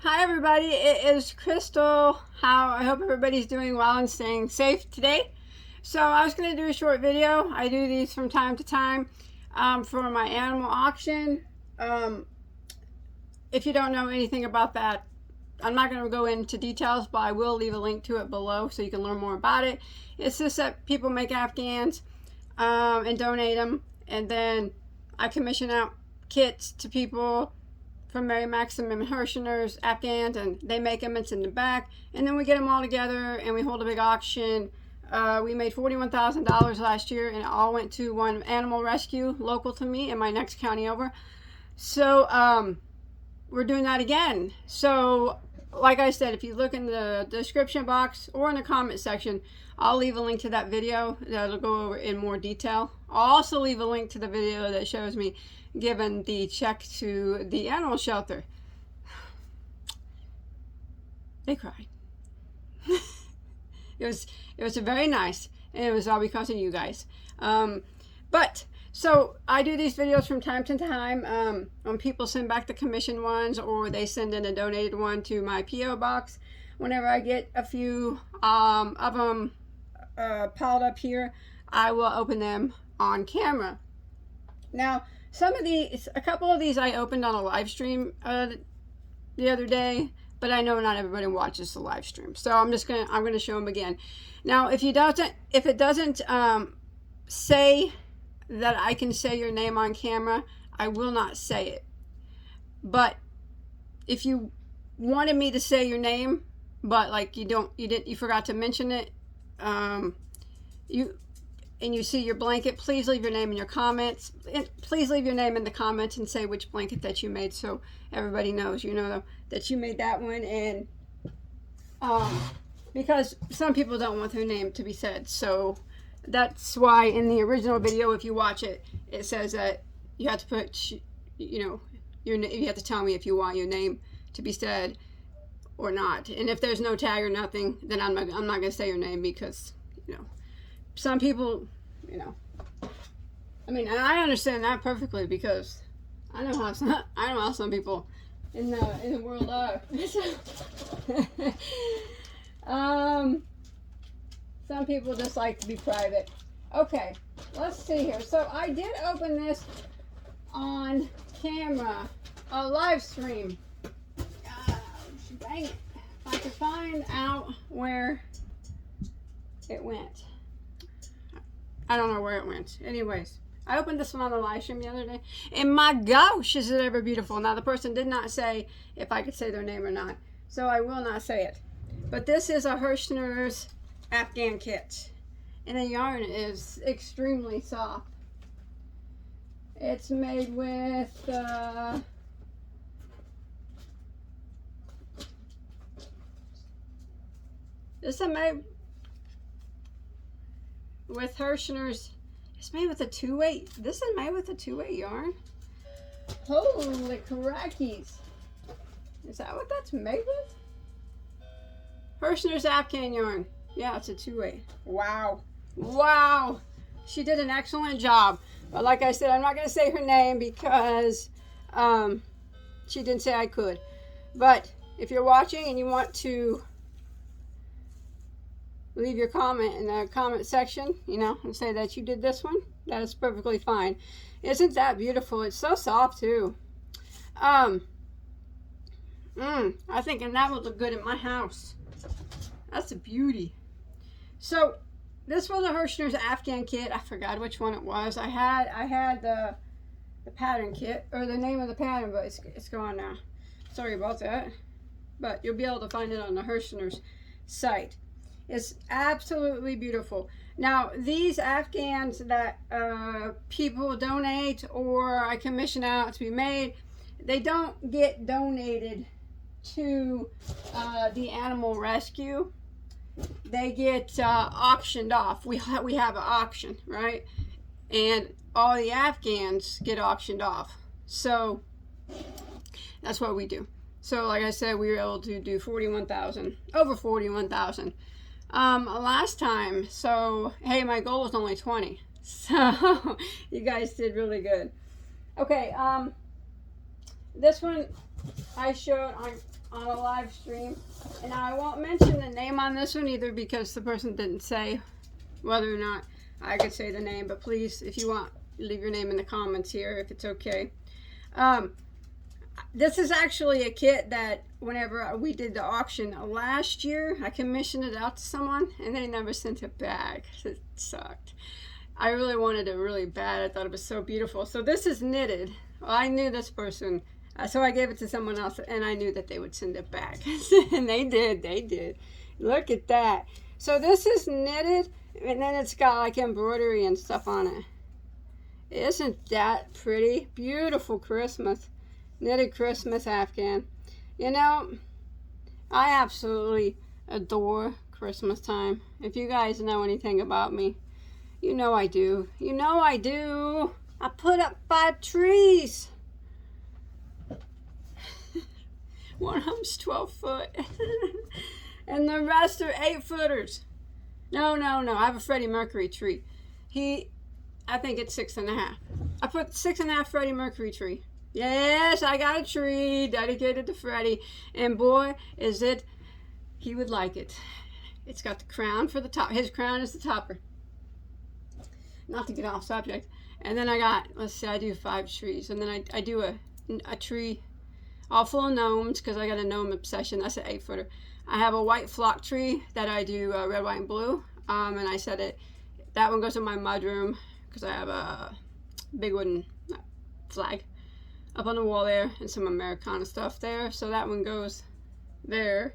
Hi everybody, it is Crystal. I hope everybody's doing well and staying safe today. So I was going to do a short video. I do these from time to time for my animal auction. If you don't know anything about that, I'm not going to go into details, but I will leave a link to it below so you can learn more about it. It's just that people make afghans and donate them, and then I commission out kits to people from Mary Maximum and Hirschner's afghans, and they make them. It's in the back, and then we get them all together and we hold a big auction. We made $41,000 last year, and it all went to one animal rescue local to me in my next county over. So we're doing that again. So like I said, if you look in the description box or in the comment section, I'll leave a link to that video that'll go over in more detail. I'll also leave a link to the video that shows me giving the check to the animal shelter. They cried. It was very nice, and it was all because of you guys. So I do these videos from time to time when people send back the commission ones, or they send in a donated one to my P.O. box. Whenever I get a few of them piled up here, I will open them on camera. Now, a couple of these I opened on a live stream the other day, but I know not everybody watches the live stream, so I'm gonna show them again. Now, if it doesn't say that I can say your name on camera, I will not say it. But if you wanted me to say your name, but like you forgot to mention it, and you see your blanket, please leave your name in your comments. Please leave your name in the comments and say which blanket that you made, so everybody knows, that you made that one. And because some people don't want their name to be said, so that's why in the original video, if you watch it, it says that you have to put, you have to tell me if you want your name to be said or not. And if there's no tag or nothing, then I'm not going to say your name, because some people, I mean, and I understand that perfectly, because I know how some people in the world are. Some people just like to be private. Okay, let's see here. So I did open this on camera, a live stream. Dang it. If I could find out where it went. I don't know where it went. Anyways, I opened this one on the live stream the other day, and my gosh, is it ever beautiful. Now, the person did not say if I could say their name or not, so I will not say it. But this is a Hirschner's Afghan kit, and the yarn is extremely soft. It's made with this is made with Hirschner's. It's made with a 2-weight. This is made with a 2-weight yarn. Holy crackies! Is that what that's made with? Hirschner's Afghan yarn. Yeah, it's a 2-weight. Wow. Wow. She did an excellent job. But like I said, I'm not going to say her name because she didn't say I could. But if you're watching and you want to leave your comment in the comment section, and say that you did this one, that is perfectly fine. Isn't that beautiful? It's so soft too. I think that would look good in my house. That's a beauty. So this was a Hirschner's Afghan kit. I forgot which one it was. I had the pattern kit, or the name of the pattern, but it's gone now. Sorry about that. But you'll be able to find it on the Hirschner's site. It's absolutely beautiful. Now, these Afghans that people donate or I commission out to be made, they don't get donated to the animal rescue. They get auctioned off. We have an auction, right? And all the Afghans get auctioned off. So that's what we do. So like I said, we were able to do over 41,000 last time. So hey, my goal was only 20. So you guys did really good. Okay, this one I showed on a live stream. And I won't mention the name on this one either because the person didn't say whether or not I could say the name. But please, if you want, leave your name in the comments here if it's okay. This is actually a kit that whenever we did the auction last year, I commissioned it out to someone and they never sent it back. It sucked. I really wanted it really bad. I thought it was so beautiful. So this is knitted. Well, I knew this person. So I gave it to someone else and I knew that they would send it back. And they did. Look at that. So this is knitted and then it's got like embroidery and stuff on it. Isn't that pretty? Beautiful Christmas. Knitted Christmas Afghan. You know, I absolutely adore Christmas time. If you guys know anything about me, you know I do. You know I do. I put up 5 trees. One of them's 12 foot. And the rest are 8-footers. No. I have a Freddie Mercury tree. I think it's 6.5. I put 6.5 Freddie Mercury tree. Yes, I got a tree dedicated to Freddy. And boy, he would like it. It's got the crown for the top. His crown is the topper. Not to get off subject. And then I got, let's see, I do 5 trees. And then I do a tree all full of gnomes because I got a gnome obsession. That's an 8-footer. I have a white flock tree that I do red, white, and blue. And I said that one goes in my mudroom because I have a big wooden flag up on the wall there and some Americana stuff there. So that one goes there.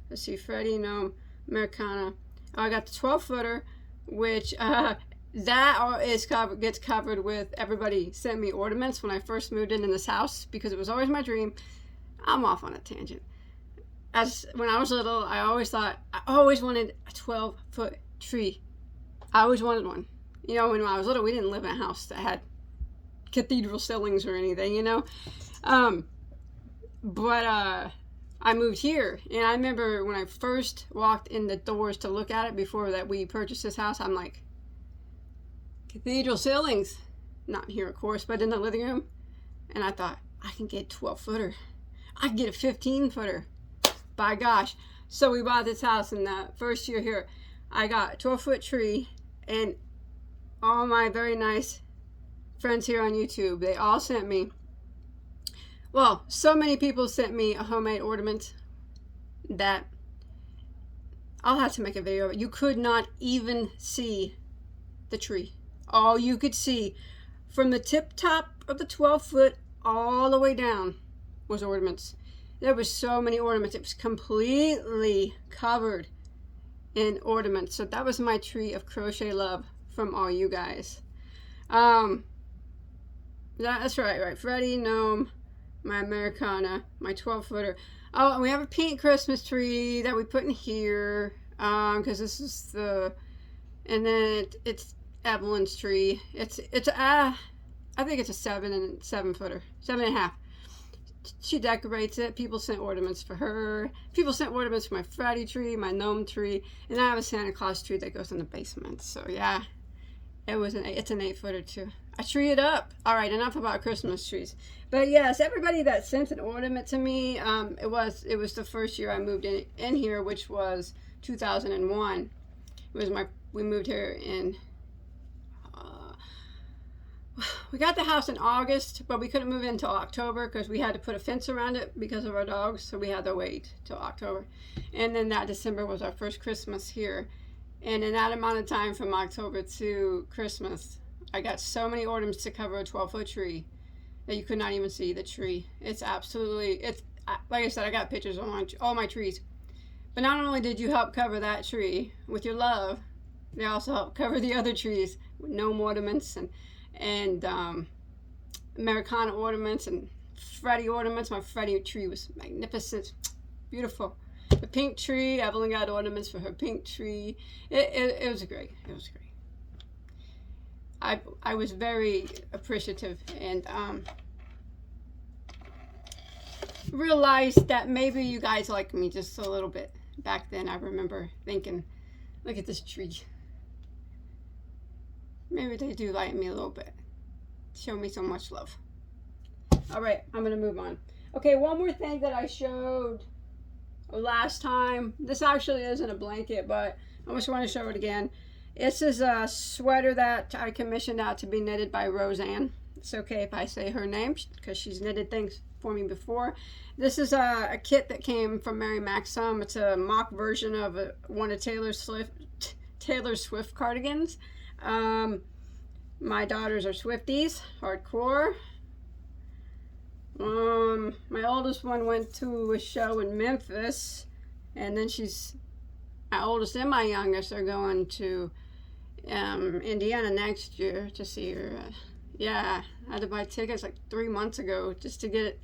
Let's see, Freddy, gnome, Americana. Oh, I got the 12-footer, which gets covered with, everybody sent me ornaments when I first moved in this house because it was always my dream. I'm off on a tangent. When I was little, I always wanted a 12-foot tree. I always wanted one. You know, when I was little, we didn't live in a house that had cathedral ceilings or anything, you know. But I moved here, and I remember when I first walked in the doors to look at it before that we purchased this house, I'm like, cathedral ceilings. Not here, of course, but in the living room. And I thought, I can get a 12-footer. I can get a 15-footer. By gosh. So we bought this house in the first year here. I got a 12-foot tree, and all my very nice friends here on YouTube, they all sent me, well, so many people sent me a homemade ornament that I'll have to make a video of it. You could not even see the tree. All you could see from the tip top of the 12-foot all the way down was ornaments. There was so many ornaments. It was completely covered in ornaments. So that was my tree of crochet love from all you guys. That's right. Freddy, gnome, my Americana, my 12-footer. Oh, and we have a pink Christmas tree that we put in here because this is and then it's Evelyn's tree. I think it's a 7-footer, 7.5. She decorates it. People sent ornaments for her. People sent ornaments for my Freddy tree, my gnome tree, and I have a Santa Claus tree that goes in the basement. So yeah, it's an 8-footer too. I tree it up. All right, enough about Christmas trees. But yes, everybody that sent an ornament to me, it was the first year I moved in here, which was 2001. We moved here in. We got the house in August, but we couldn't move in until October because we had to put a fence around it because of our dogs. So we had to wait till October. And then that December was our first Christmas here. And in that amount of time from October to Christmas, I got so many ornaments to cover a 12-foot tree that you could not even see the tree. It's like I said, I got pictures on all my trees. But not only did you help cover that tree with your love, they also helped cover the other trees with gnome ornaments and Americana ornaments and Freddy ornaments. My Freddy tree was magnificent, beautiful. The pink tree, Evelyn got ornaments for her pink tree. It was great. It was great. I was very appreciative and realized that maybe you guys like me just a little bit. Back then I remember thinking, look at this tree. Maybe they do like me a little bit. Show me so much love. All right, I'm going to move on. Okay, one more thing that I showed last time. This actually isn't a blanket, but I just want to show it again. This is a sweater that I commissioned out to be knitted by Roseanne. It's okay if I say her name because she's knitted things for me before. This is a kit that came from Mary Maxim. It's a mock version of one of Taylor Swift cardigans. My daughters are Swifties, hardcore. My oldest one went to a show in Memphis, and then my oldest and my youngest are going to Indiana next year to see her. Yeah, I had to buy tickets like 3 months ago just to get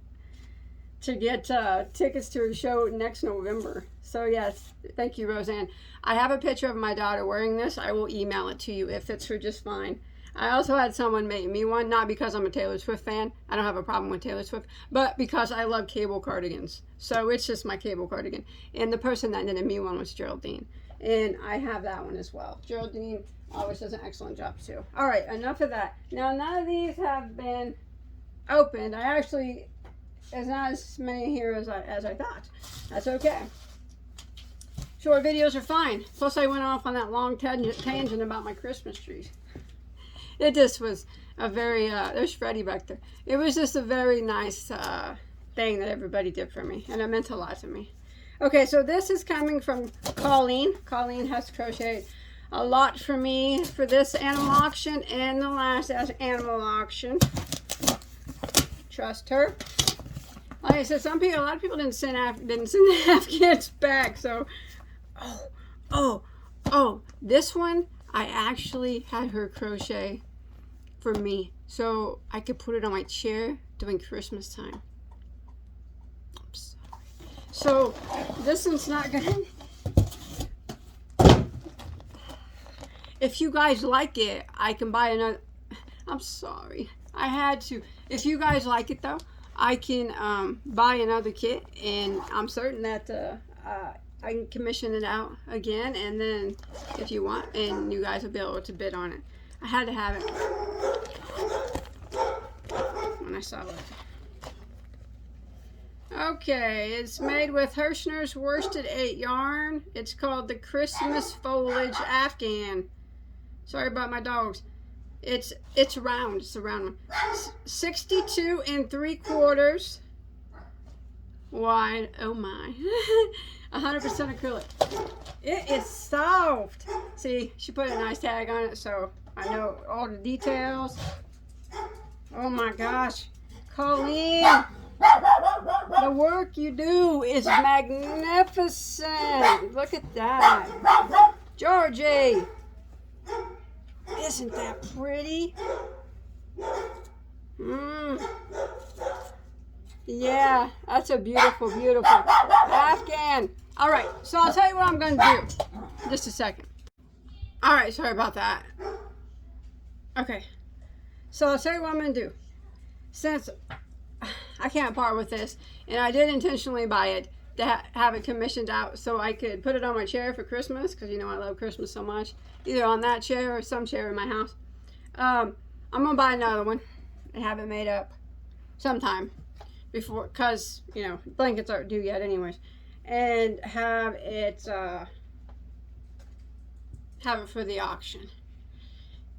tickets to her show next November. So yes, thank you, Roseanne. I have a picture of my daughter wearing this. I will email it to you. It fits her just fine. I also had someone make me one, not because I'm a Taylor Swift fan. I don't have a problem with Taylor Swift, but because I love cable cardigans. So it's just my cable cardigan. And the person that knitted me one was Geraldine. And I have that one as well. Geraldine always does an excellent job too. All right, enough of that. Now, none of these have been opened. There's not as many here as I thought. That's okay. Short videos are fine. Plus, I went off on that long tangent about my Christmas trees. It just was a very, there's Freddy back there. It was just a very nice thing that everybody did for me. And it meant a lot to me. Okay, so this is coming from Colleen. Colleen has crocheted a lot for me for this animal auction and the last animal auction. Trust her. Like I said, a lot of people didn't send the afghans back. So, this one I actually had her crochet for me, so I could put it on my chair during Christmas time. I'm sorry. So this one's not gonna. If you guys like it, I can buy another. I'm sorry, I had to. If you guys like it though, I can buy another kit, and I'm certain that I can commission it out again, and then if you want, and you guys will be able to bid on it. I had to have it when I saw it. Okay, it's made with Hirschner's worsted 8 yarn. It's called the Christmas Foliage Afghan. Sorry about my dogs. It's round. It's a round one. 62 3/4 wide. Oh my. 100% acrylic. It is soft. See, she put a nice tag on it, so I know all the details. Oh my gosh. Colleen, the work you do is magnificent. Look at that. Georgie, isn't that pretty? Yeah, that's a beautiful, beautiful Afghan. All right, so I'll tell you what I'm going to do. Just a second. All right, sorry about that. Okay, so I'll tell you what I'm going to do. Since I can't part with this, and I did intentionally buy it to have it commissioned out so I could put it on my chair for Christmas, because you know I love Christmas so much, either on that chair or some chair in my house. I'm going to buy another one and have it made up sometime before, because, you know, blankets aren't due yet anyways, and have it for the auction.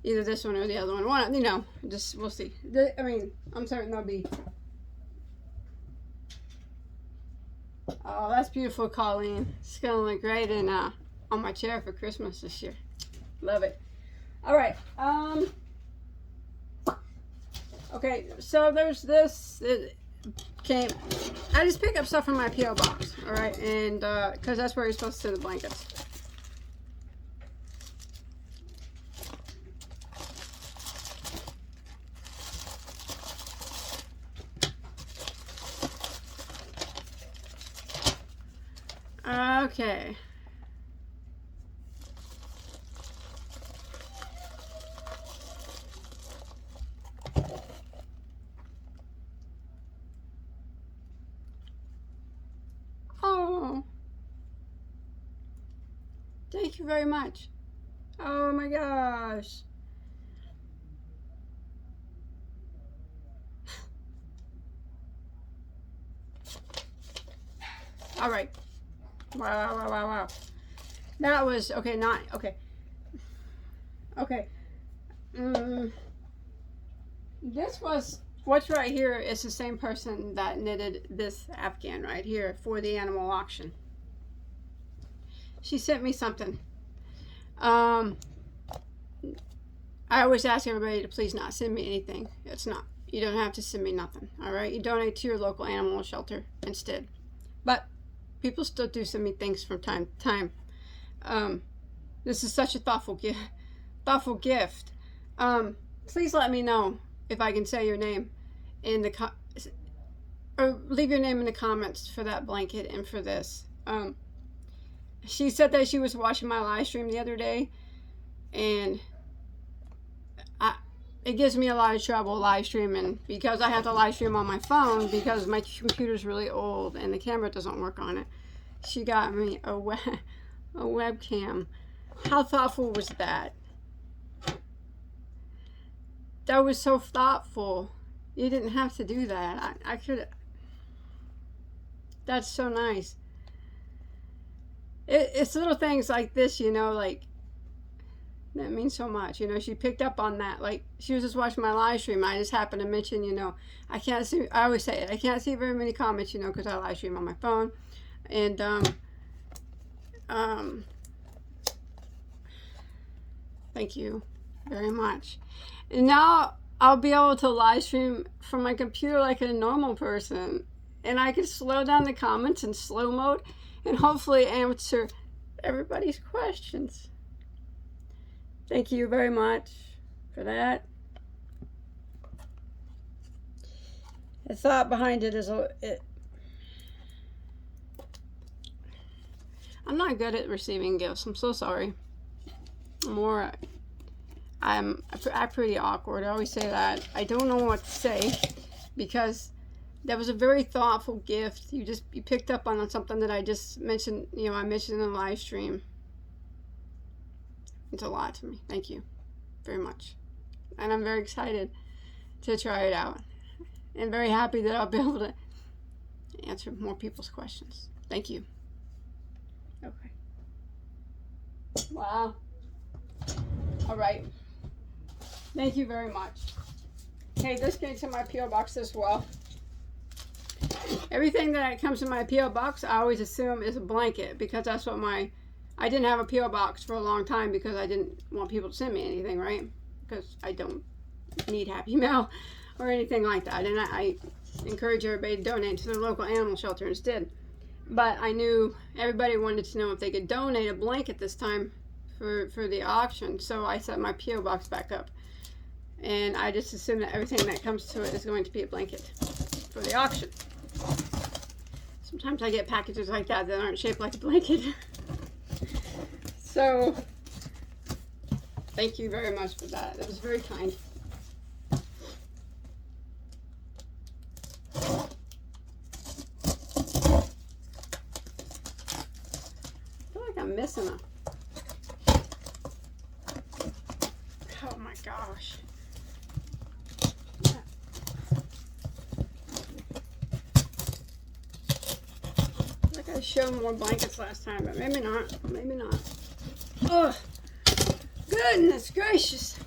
Either this one or the other one. One, you know, just we'll see. I mean, I'm certain they'll be. Oh, that's beautiful, Colleen. It's gonna look great in on my chair for Christmas this year. Love it. All right. Okay, so there's this. It came. I just pick up stuff from my PO box. All right, and because that's where you're supposed to send the blankets. Okay. Oh. Thank you very much. Oh my gosh. All right. Wow, wow, wow, wow. That was, okay, not, okay. Okay. This was, what's right here is the same person that knitted this afghan right here for the animal auction. She sent me something. I always ask everybody to please not send me anything. It's not, you don't have to send me nothing, all right? You donate to your local animal shelter instead. But people still do send me things from time to time. This is such a thoughtful gift. Please let me know if I can say your name in the or leave your name in the comments for that blanket and for this. She said that she was watching my live stream the other day, and it gives me a lot of trouble live streaming because I have to live stream on my phone because my computer's really old and the camera doesn't work on it. She got me a webcam. How thoughtful was that? That was so thoughtful. You didn't have to do that. I could. That's so nice. It's little things like this, you know, like, that means so much. You know, she picked up on that. Like, she was just watching my live stream. I just happened to mention, you know, I can't see, I always say it, I can't see very many comments, you know, because I live stream on my phone. And, thank you very much. And now I'll be able to live stream from my computer like a normal person. And I can slow down the comments in slow mode and hopefully answer everybody's questions. Thank you very much for that. The thought behind it is I'm not good at receiving gifts. I'm so sorry. I'm pretty awkward. I always say that. I don't know what to say because that was a very thoughtful gift. You picked up on something that I just mentioned, you know, I mentioned in the live stream. It's a lot to me. Thank you very much. And I'm very excited to try it out. And very happy that I'll be able to answer more people's questions. Thank you. Okay. Wow. All right. Thank you very much. Okay, this came to my P.O. box as well. Everything that comes in my P.O. box, I always assume is a blanket because that's what I didn't have a P.O. box for a long time because I didn't want people to send me anything, right? Because I don't need Happy Mail or anything like that. And I encourage everybody to donate to their local animal shelter instead. But I knew everybody wanted to know if they could donate a blanket this time for the auction. So I set my P.O. box back up. And I just assume that everything that comes to it is going to be a blanket for the auction. Sometimes I get packages like that aren't shaped like a blanket. So, thank you very much for that. That was very kind. I feel like I'm missing a... Oh my gosh. I showed more blankets last time, but maybe not. Maybe not. Oh, goodness gracious.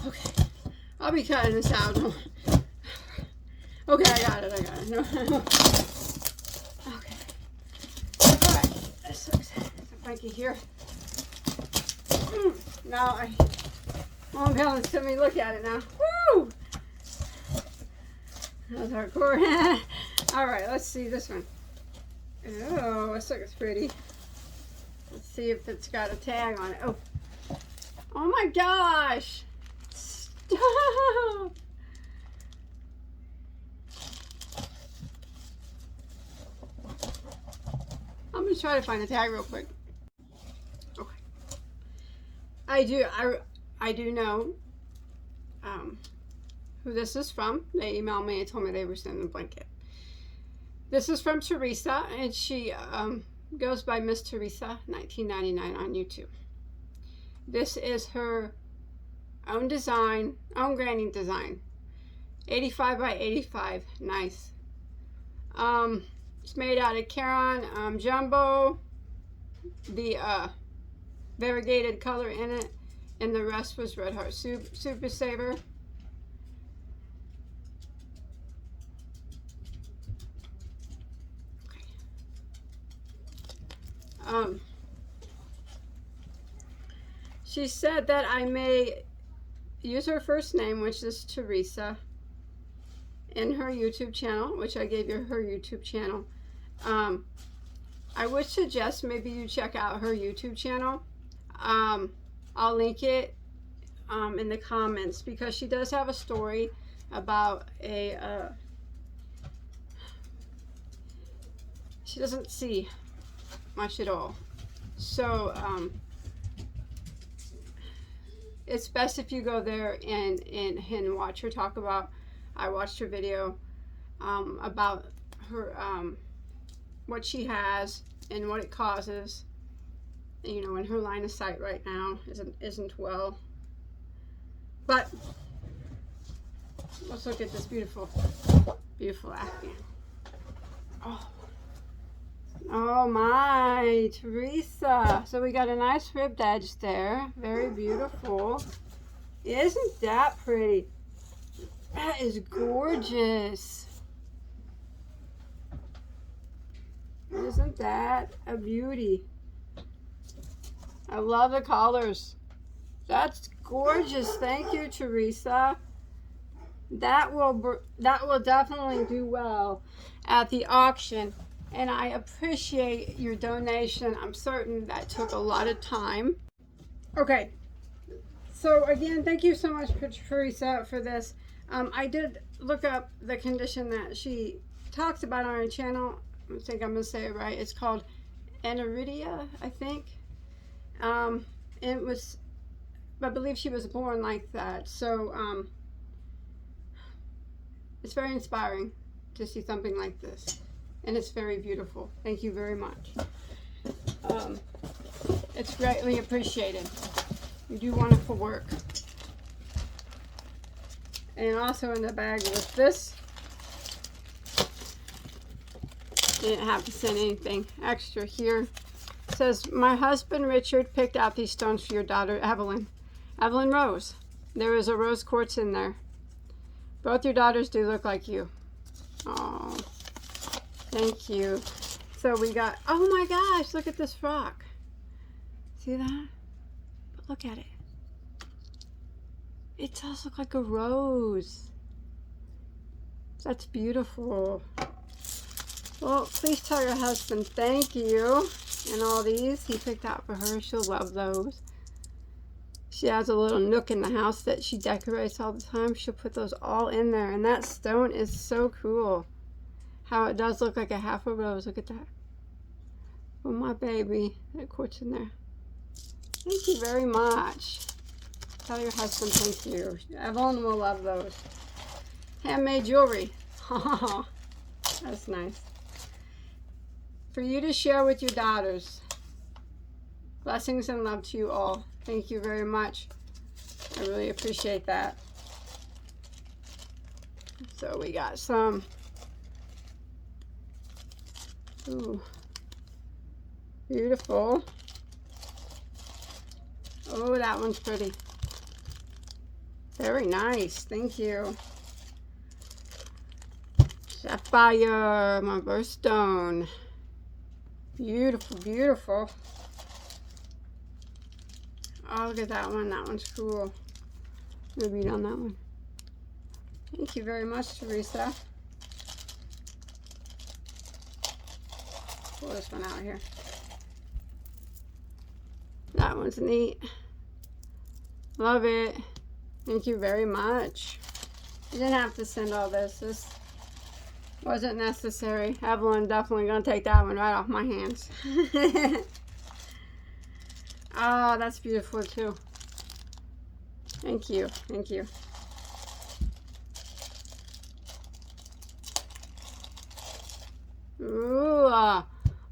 Okay. I'll be cutting this out. Okay, I got it. No. Okay. Alright. There's a blanket here. Now I won't be able to let me look at it now. Woo! That was hardcore. Alright, let's see this one. Oh, this looks pretty. Let's see if it's got a tag on it. Oh. Oh my gosh! Stop! I'm gonna try to find the tag real quick. Okay. I do know who this is from. They emailed me and told me they were sending a blanket. This is from Teresa, and she goes by Miss Teresa 1999 on YouTube. This is her own design, own graining design. 85 by 85. Nice. It's made out of Caron Jumbo. The variegated color in it, and the rest was Red Heart Super Saver. She said that I may use her first name, which is Teresa, in her YouTube channel, which I gave you her YouTube channel. I would suggest maybe you check out her YouTube channel. I'll link it in the comments, because she does have a story about a she doesn't see much at all, so it's best if you go there and watch her talk about. I watched her video about her what she has and what it causes. You know, in her line of sight right now isn't well. But let's look at this beautiful afghan. Oh my, Teresa. So we got a nice ribbed edge there. Very beautiful. Isn't that pretty? That is gorgeous. Isn't that a beauty? I love the colors. That's gorgeous. Thank you, Teresa. That will definitely do well at the auction, and I appreciate your donation. I'm certain that took a lot of time. Okay, so again, thank you so much, Teresa, for this. I did look up the condition that she talks about on her channel. I think I'm gonna say it right. It's called aniridia, I think. It was, I believe she was born like that. So it's very inspiring to see something like this, and it's very beautiful. Thank you very much. It's greatly appreciated. You do wonderful work. And also in the bag with this, didn't have to send anything extra here. It says, my husband Richard picked out these stones for your daughter Evelyn Rose. There is a rose quartz in there. Both your daughters do look like you. Oh, thank you. So we got, oh my gosh, look at this rock. See that? But look at it. It does look like a rose. That's beautiful. Well, please tell your husband thank you. And all these he picked out for her. She'll love those. She has a little nook in the house that she decorates all the time. She'll put those all in there. And that stone is so cool. How it does look like a half a rose. Look at that. Oh, my baby. That quartz in there. Thank you very much. Tell your husband thank you. Evelyn will love those. Handmade jewelry. That's nice. For you to share with your daughters. Blessings and love to you all. Thank you very much. I really appreciate that. So we got some. Ooh. Beautiful. Oh, that one's pretty. Very nice. Thank you. Sapphire, my birthstone. Beautiful, beautiful. Oh, look at that one. That one's cool. I'm gonna read on that one. Thank you very much, Teresa. Pull this one out here. That one's neat. Love it. Thank you very much. You didn't have to send all this. This wasn't necessary. Evelyn definitely gonna take that one right off my hands. Oh, that's beautiful too. Thank you. Thank you. Ooh,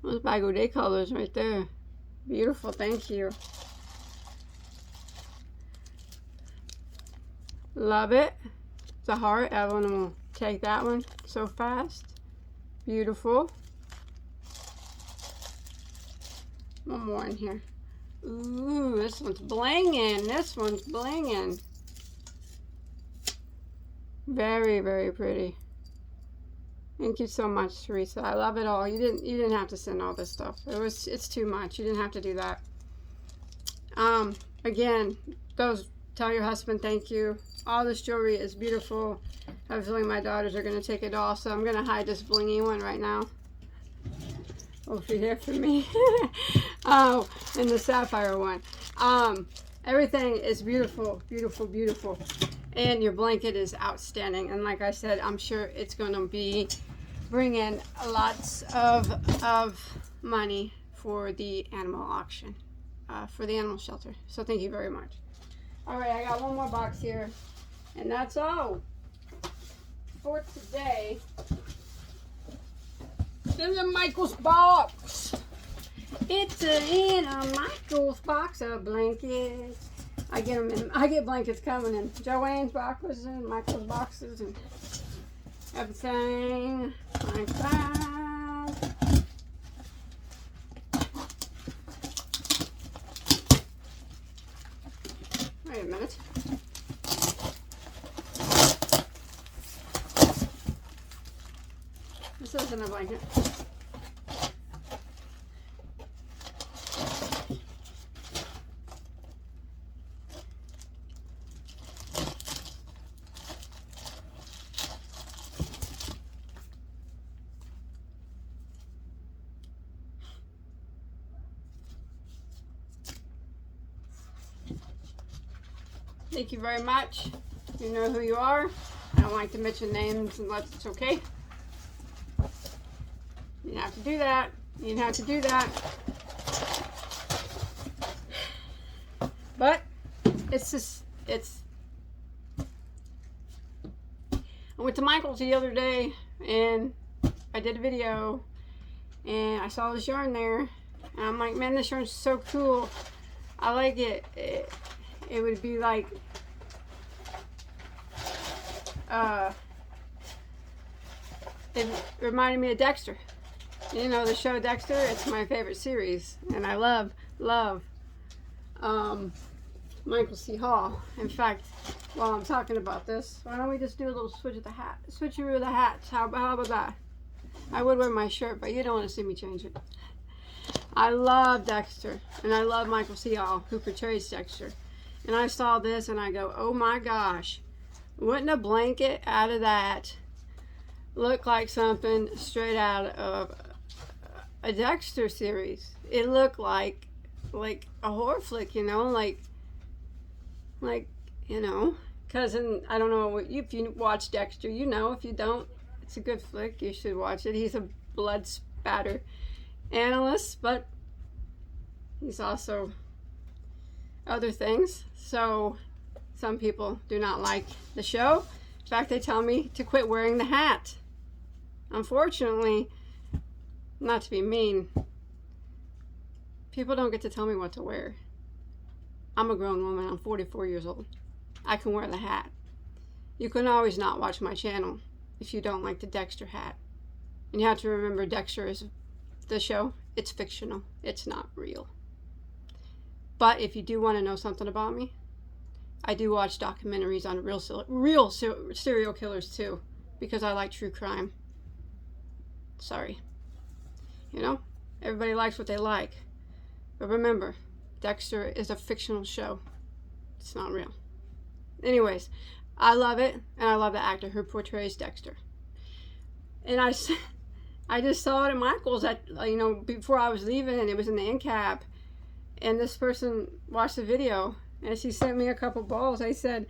those Bagoday colors right there. Beautiful. Thank you. Love it. the heart. Evelyn will take that one so fast. Beautiful. One more in here. Ooh, this one's blinging. This one's blinging. Very, very pretty. Thank you so much, Teresa. I love it all. You didn't have to send all this stuff. It's too much. You didn't have to do that. Again, tell your husband thank you. All this jewelry is beautiful. I have a feeling my daughters are gonna take it all, so I'm gonna hide this blingy one right now. Over here for me. Oh, and the sapphire one. Everything is beautiful, beautiful, beautiful. And your blanket is outstanding. And like I said, I'm sure it's going to be bringing lots of money for the animal auction, for the animal shelter. So thank you very much. All right, I got one more box here. And that's all for today. There's a Michael's box. It's in a Michael's box of blankets. I get blankets coming in Joanne's boxes and Michael's boxes and everything like that. Wait a minute. This isn't a blanket. Thank you very much. You know who you are. I don't like to mention names unless it's okay. You didn't have to do that. You didn't have to do that. But it's just, I went to Michael's the other day and I did a video and I saw this yarn there and I'm like, man, this yarn's so cool. I like it. It would be like it reminded me of Dexter. You know the show Dexter? It's my favorite series. And I love Michael C. Hall. In fact, while I'm talking about this, why don't we just do a little switcheroo of the hats? How about that? I would wear my shirt, but you don't want to see me change it. I love Dexter. And I love Michael C. Hall, who portrays Dexter. And I saw this and I go, oh my gosh, wouldn't a blanket out of that look like something straight out of a Dexter series? It looked like a horror flick, you know, like, you know, cousin, I don't know if you watch Dexter, you know, if you don't, it's a good flick, you should watch it. He's a blood spatter analyst, but he's also other things. So some people do not like the show. In fact, they tell me to quit wearing the hat. Unfortunately, not to be mean, people don't get to tell me what to wear. I'm a grown woman. I'm 44 years old. I can wear the hat. You can always not watch my channel if you don't like the Dexter hat. And you have to remember, Dexter is the show. It's fictional. It's not real. But if you do want to know something about me, I do watch documentaries on real serial killers too, because I like true crime. Sorry. You know, everybody likes what they like. But remember, Dexter is a fictional show. It's not real. Anyways, I love it, and I love the actor who portrays Dexter. And I just saw it at Michael's, you know, before I was leaving, and it was in the end cap. And this person watched the video, and she sent me a couple balls. I said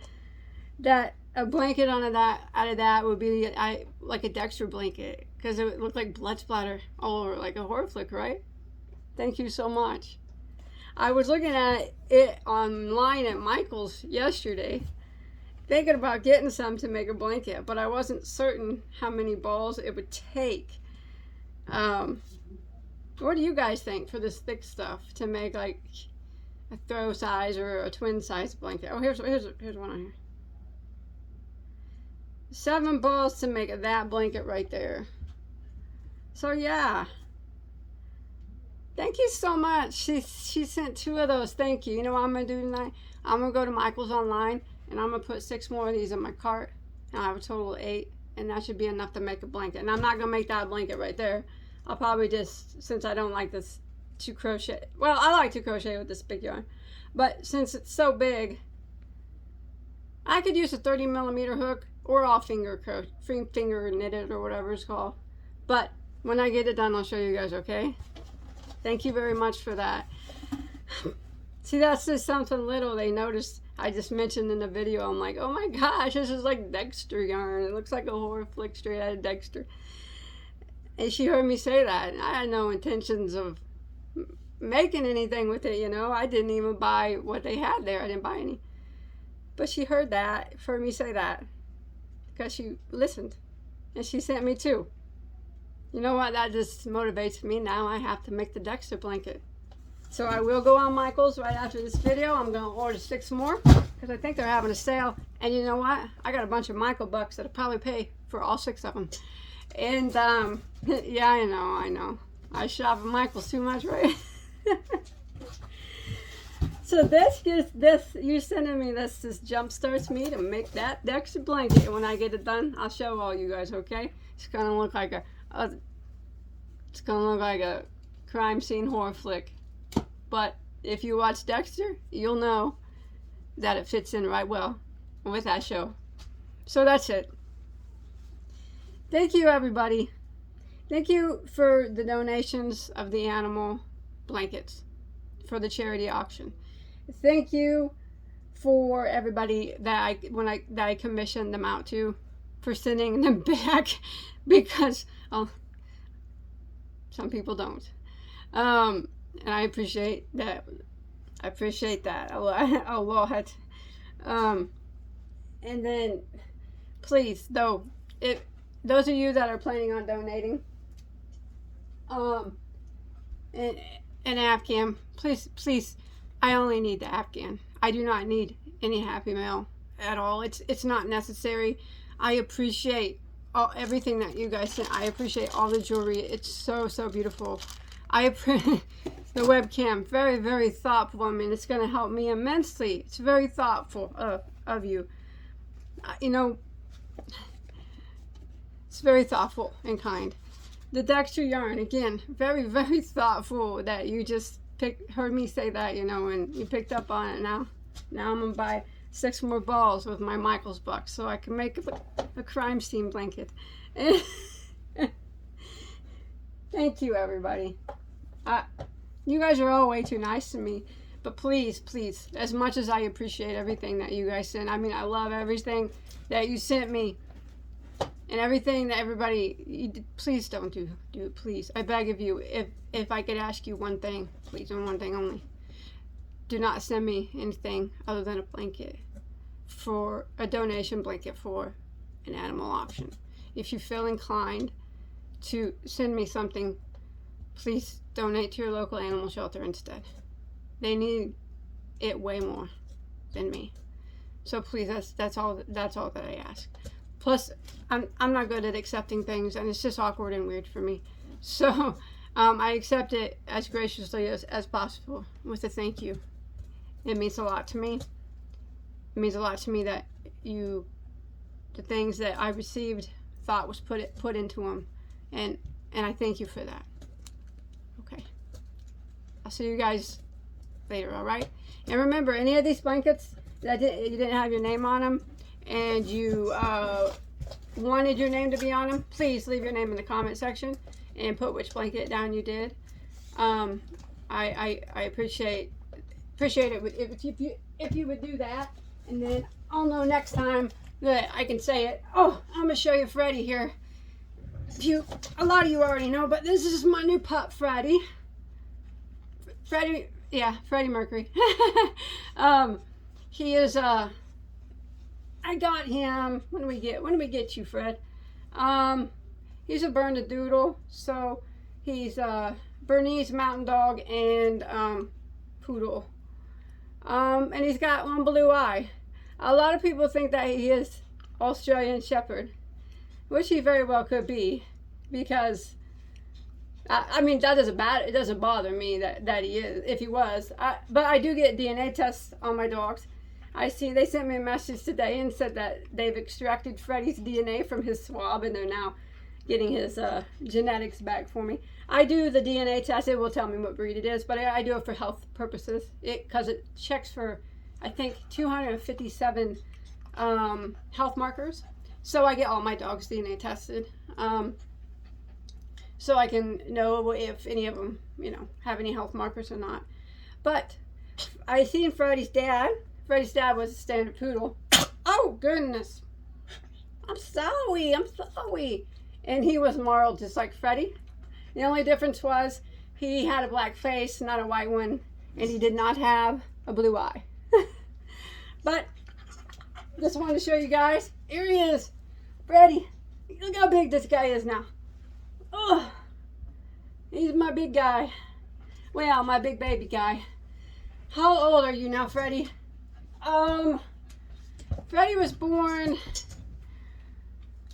that a blanket out of that would be like a Dexter blanket, because it looked like blood splatter all over, like a horror flick, right? Thank you so much. I was looking at it online at Michael's yesterday, thinking about getting some to make a blanket, but I wasn't certain how many balls it would take. What do you guys think for this thick stuff to make like a throw size or a twin size blanket? Oh, here's one on here. 7 balls to make that blanket right there. So yeah. Thank you so much. She sent 2 of those. Thank you. You know what I'm going to do tonight? I'm going to go to Michael's online, and I'm going to put 6 more of these in my cart. And I have a total of 8, and that should be enough to make a blanket. And I'm not going to make that blanket right there. I'll probably just, since I don't like this to crochet. Well, I like to crochet with this big yarn. But since it's so big, I could use a 30mm hook, or all finger knitted or whatever it's called. But when I get it done, I'll show you guys, okay? Thank you very much for that. See, that's just something little they noticed. I just mentioned in the video. I'm like, oh my gosh, this is like Dexter yarn. It looks like a horror flick straight out of Dexter. And she heard me say that. And I had no intentions of making anything with it, you know. I didn't even buy what they had there. I didn't buy any. But she heard that, heard me say that, because she listened. And she sent me 2. You know what? That just motivates me. Now I have to make the Dexter blanket. So I will go on Michael's right after this video. I'm going to order 6 more because I think they're having a sale. And you know what? I got a bunch of Michael bucks that'll probably pay for all 6 of them. And yeah, I know. I shop at Michael's too much, right? So you sending me this jump starts me to make that Dexter blanket. And when I get it done, I'll show all you guys, okay? It's going to look like a crime scene horror flick. But if you watch Dexter, you'll know that it fits in right well with that show. So that's it. Thank you, everybody. Thank you for the donations of the animal blankets for the charity auction. Thank you for everybody that I commissioned them out to, for sending them back, because some people don't. And I appreciate that. I appreciate that a lot. And then, please, though, if those of you that are planning on donating, an afghan, please, I only need the afghan. I do not need any happy mail at all. It's not necessary. I appreciate everything that you guys sent. I appreciate all the jewelry. It's so beautiful. I appreciate the webcam. Very, very thoughtful. I mean, it's going to help me immensely. It's very thoughtful of you. You know, it's very thoughtful and kind. The Dexter yarn, again, very, very thoughtful that you just heard me say that, you know, and you picked up on it. Now I'm going to buy 6 more balls with my Michael's bucks so I can make a crime scene blanket. Thank you, everybody. You guys are all way too nice to me. But please, as much as I appreciate everything that you guys sent, I mean, I love everything that you sent me. And everything that everybody, please don't do it, please. I beg of you, if I could ask you one thing, please, and one thing only. Do not send me anything other than a blanket, for a donation blanket for an animal auction. If you feel inclined to send me something, please donate to your local animal shelter instead. They need it way more than me. So please, that's all that I ask. Plus, I'm not good at accepting things, and it's just awkward and weird for me. So I accept it as graciously as possible with a thank you. It means a lot to me. It means a lot to me that the things that I received, thought was put into them, and I thank you for that. Okay. I'll see you guys later, all right? And remember, any of these blankets that you didn't have your name on them, and you wanted your name to be on them, please leave your name in the comment section and put which blanket down you did. I appreciate it if you would do that, and then I'll know next time that I can say it. Oh, I'm gonna show you Freddy here. A lot of you already know, but this is my new pup, Freddy. Freddy Mercury. He is I got him. When do we get you, Fred? He's a Bernedoodle, so he's a Bernese Mountain Dog and Poodle. And he's got one blue eye. A lot of people think that he is Australian Shepherd, which he very well could be, because I mean, that doesn't matter. It doesn't bother me that he is, if he was. But I do get DNA tests on my dogs. I see they sent me a message today and said that they've extracted Freddy's DNA from his swab, and they're now getting his genetics back for me. I do the DNA test. It will tell me what breed it is, but I do it for health purposes, because it checks for, I think, 257 health markers. So I get all my dogs DNA tested, so I can know if any of them, you know, have any health markers or not. But I seen Freddy's dad. Freddy's dad was a standard poodle. Oh, goodness. I'm sorry. And he was marled just like Freddy. The only difference was he had a black face, not a white one, and he did not have a blue eye. But just wanted to show you guys. Here he is. Freddy. Look how big this guy is now. Oh, he's my big guy. Well, my big baby guy. How old are you now, Freddy? Freddy was born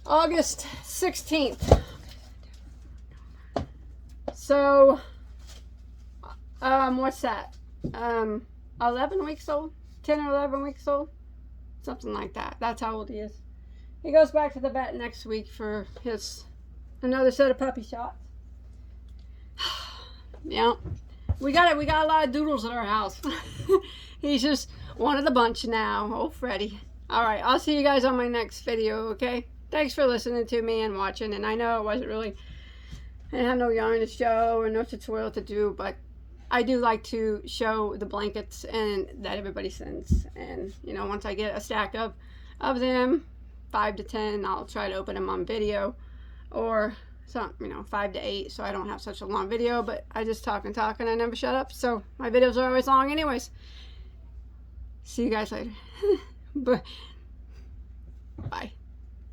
August 16th. So, what's that? 11 weeks old? 10 or 11 weeks old? Something like that. That's how old he is. He goes back to the vet next week for another set of puppy shots. Yeah. We got a lot of doodles at our house. He's just one of the bunch now. Oh, Freddy. Alright, I'll see you guys on my next video, okay? Thanks for listening to me and watching. And I know it wasn't really, I had no yarn to show or no tutorial to do, but I do like to show the blankets and that everybody sends. And, you know, once I get a stack of them, 5 to 10, I'll try to open them on video, or some, you know, 5 to 8, so I don't have such a long video. But I just talk and I never shut up, so my videos are always long anyways. See you guys later. Bye.